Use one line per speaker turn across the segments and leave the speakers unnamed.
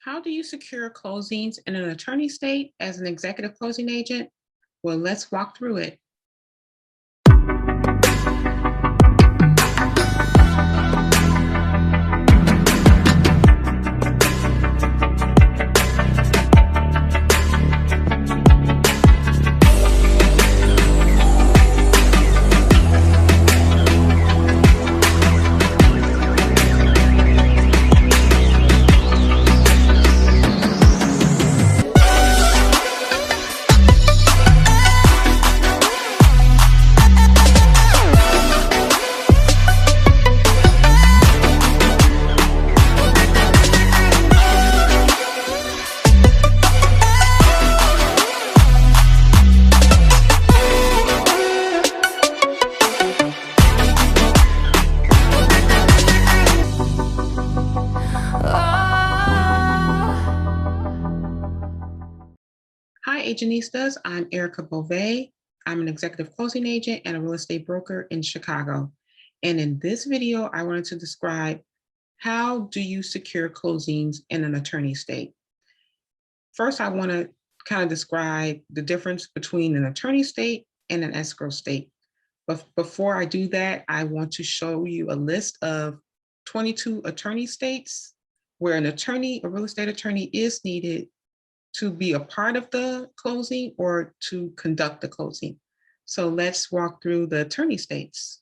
How do you secure closings in an attorney state as an executive closing agent? Well, let's walk through it. Hi, Agentistas. I'm Erica Beauvais. I'm an executive closing agent and a real estate broker in Chicago. And in this video, I wanted to describe how do you secure closings in an attorney state. First, I want to kind of describe the difference between an attorney state and an escrow state. But before I do that, I want to show you a list of 22 attorney states where an attorney, a real estate attorney, is needed to be a part of the closing or to conduct the closing. So let's walk through the attorney states.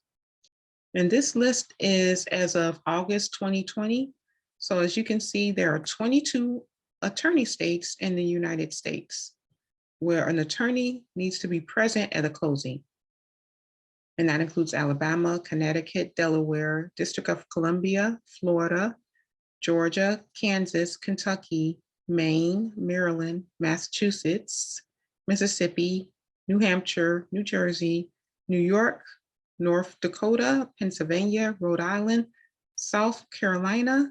And this list is as of August 2020. So as you can see, there are 22 attorney states in the United States where an attorney needs to be present at a closing. And that includes Alabama, Connecticut, Delaware, District of Columbia, Florida, Georgia, Kansas, Kentucky, Maine, Maryland, Massachusetts, Mississippi, New Hampshire, New Jersey, New York, North Dakota, Pennsylvania, Rhode Island, South Carolina,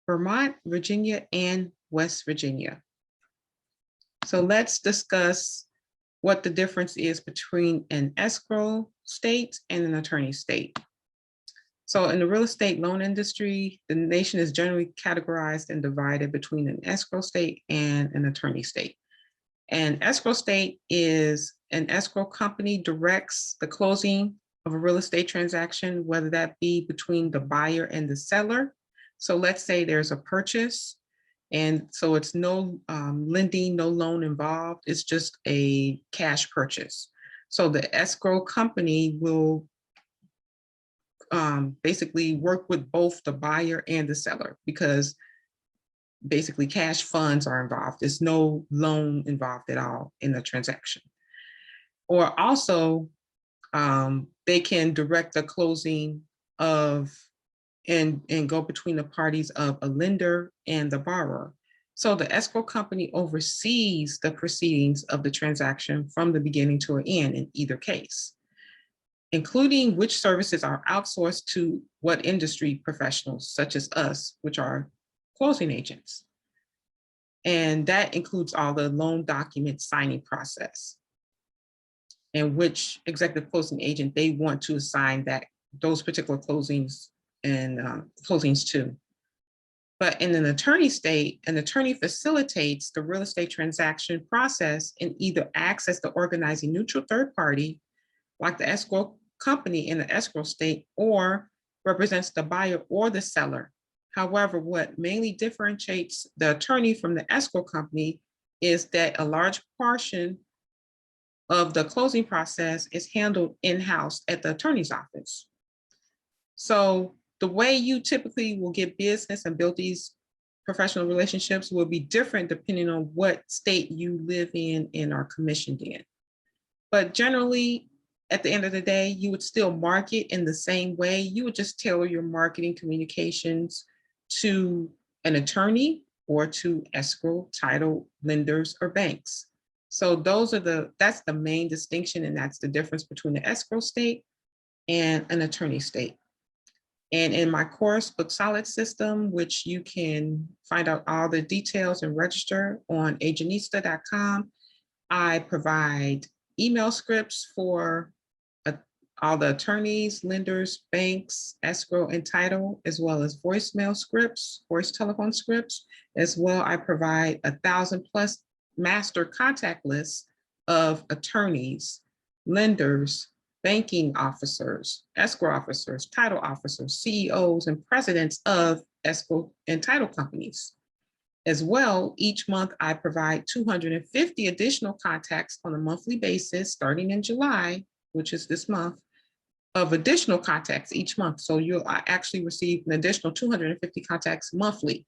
Vermont, Virginia, and West Virginia. So let's discuss what the difference is between an escrow state and an attorney state. So in the real estate loan industry, the nation is generally categorized and divided between an escrow state and an attorney state. An escrow state is an escrow company directs the closing of a real estate transaction, whether that be between the buyer and the seller. So let's say there's a purchase, and so it's no lending, no loan involved. It's just a cash purchase. So the escrow company will basically work with both the buyer and the seller, because basically cash funds are involved. There's no loan involved at all in the transaction. Or also, they can direct the closing of and go between the parties of a lender and the borrower. So the escrow company oversees the proceedings of the transaction from the beginning to an end in either case, including which services are outsourced to what industry professionals, such as us, which are closing agents. And that includes all the loan document signing process, and which executive closing agent they want to assign those particular closings and closings to. But in an attorney state, an attorney facilitates the real estate transaction process and either acts as the organizing neutral third party, like the escrow company in the escrow state, or represents the buyer or the seller. However, what mainly differentiates the attorney from the escrow company is that a large portion of the closing process is handled in-house at the attorney's office. So the way you typically will get business and build these professional relationships will be different depending on what state you live in and are commissioned in. But generally, at the end of the day, you would still market in the same way. You would just tailor your marketing communications to an attorney or to escrow, title, lenders, or banks. So that's the main distinction, and that's the difference between the escrow state and an attorney state. And in my course, Book Solid System, which you can find out all the details and register on agentista.com, I provide email scripts for all the attorneys, lenders, banks, escrow, and title, as well as voicemail scripts, voice telephone scripts. As well, I provide 1,000+ master contact lists of attorneys, lenders, banking officers, escrow officers, title officers, CEOs, and presidents of escrow and title companies. As well, each month I provide 250 additional contacts on a monthly basis, starting in July, which is this month, of additional contacts each month. So you'll actually receive an additional 250 contacts monthly.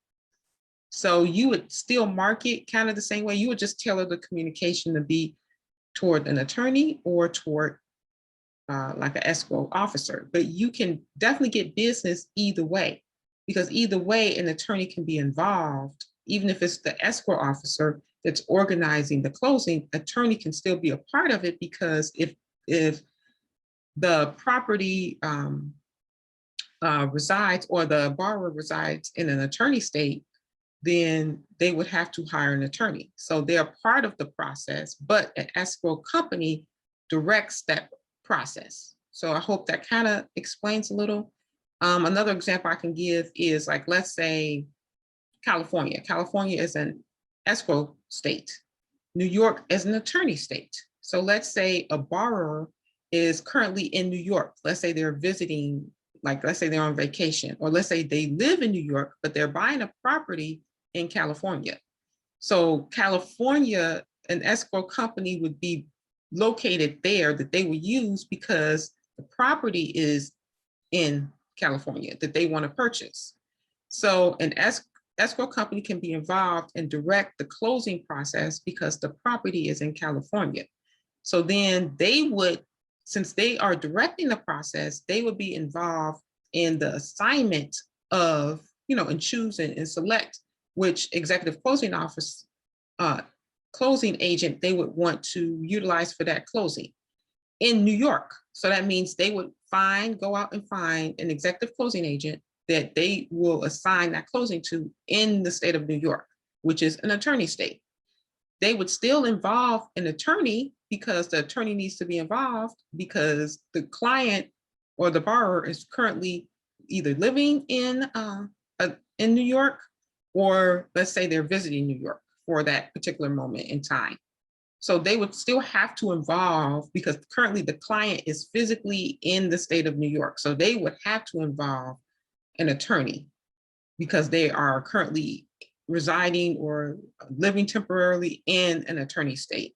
So you would still market kind of the same way. You would just tailor the communication to be toward an attorney or toward like an escrow officer. But you can definitely get business either way, because either way an attorney can be involved. Even if it's the escrow officer that's organizing the closing, attorney can still be a part of it, because if the property resides, or the borrower resides in an attorney state, then they would have to hire an attorney. So they're part of the process, but an escrow company directs that process. So I hope that kind of explains a little. Another example I can give is, like, let's say California. California is an escrow state. New York is an attorney state. So let's say a borrower is currently in New York. Let's say they're visiting, like let's say they're on vacation, or let's say they live in New York, but they're buying a property in California. So California, an escrow company would be located there that they would use because the property is in California that they want to purchase. So an escrow company can be involved and direct the closing process because the property is in California. So then they would, since they are directing the process, they would be involved in the assignment of, and choose and select which executive closing office, closing agent they would want to utilize for that closing in New York. So that means they would go out and find an executive closing agent that they will assign that closing to in the state of New York, which is an attorney state. They would still involve an attorney because the attorney needs to be involved because the client or the borrower is currently either living in New York, or let's say they're visiting New York for that particular moment in time. So they would still have to involve, because currently the client is physically in the state of New York. So they would have to involve an attorney because they are currently residing or living temporarily in an attorney state.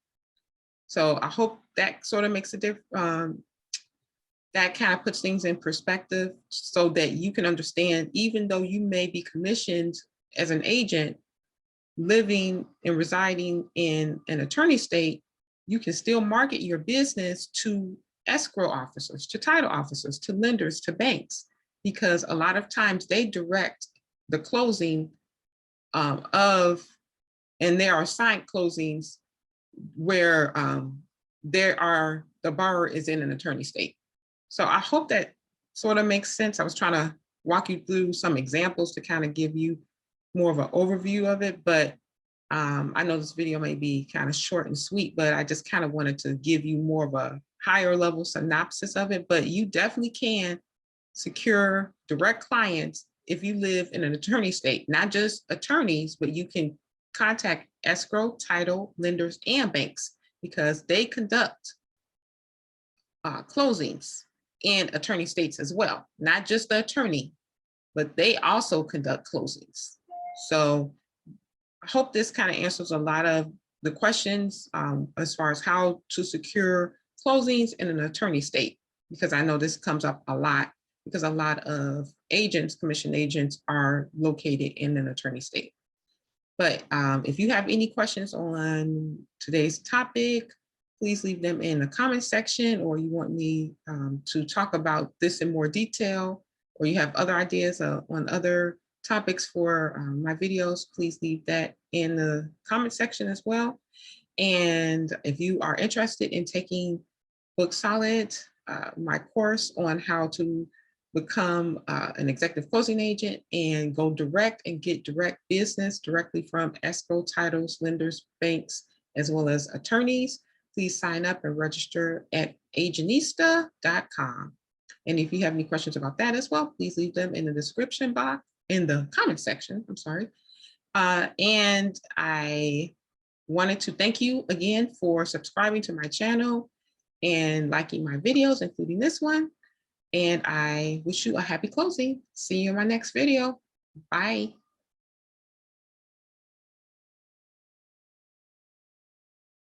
So I hope that sort of makes a difference. That kind of puts things in perspective so that you can understand, even though you may be commissioned as an agent living and residing in an attorney state, you can still market your business to escrow officers, to title officers, to lenders, to banks, because a lot of times they direct the closing and there are signed closings where the borrower is in an attorney state. So I hope that sort of makes sense. I was trying to walk you through some examples to kind of give you more of an overview of it, but I know this video may be kind of short and sweet, but I just kind of wanted to give you more of a higher level synopsis of it. But you definitely can secure direct clients if you live in an attorney state, not just attorneys, but you can contact escrow, title, lenders, and banks because they conduct closings in attorney states as well, not just the attorney, but they also conduct closings. So I hope this kind of answers a lot of the questions as far as how to secure closings in an attorney state, because I know this comes up a lot because a lot of agents, commission agents, are located in an attorney state. But if you have any questions on today's topic, please leave them in the comment section, or you want me to talk about this in more detail, or you have other ideas on other topics for my videos, please leave that in the comment section as well. And if you are interested in taking Book Solid, my course on how to become an executive closing agent and go direct and get direct business directly from escrow, titles, lenders, banks, as well as attorneys, please sign up and register at AGENTISTA.com. And if you have any questions about that as well, please leave them in the description box, in the comment section, I'm sorry. And I wanted to thank you again for subscribing to my channel and liking my videos, including this one. And I wish you a happy closing. See you in my next video. Bye.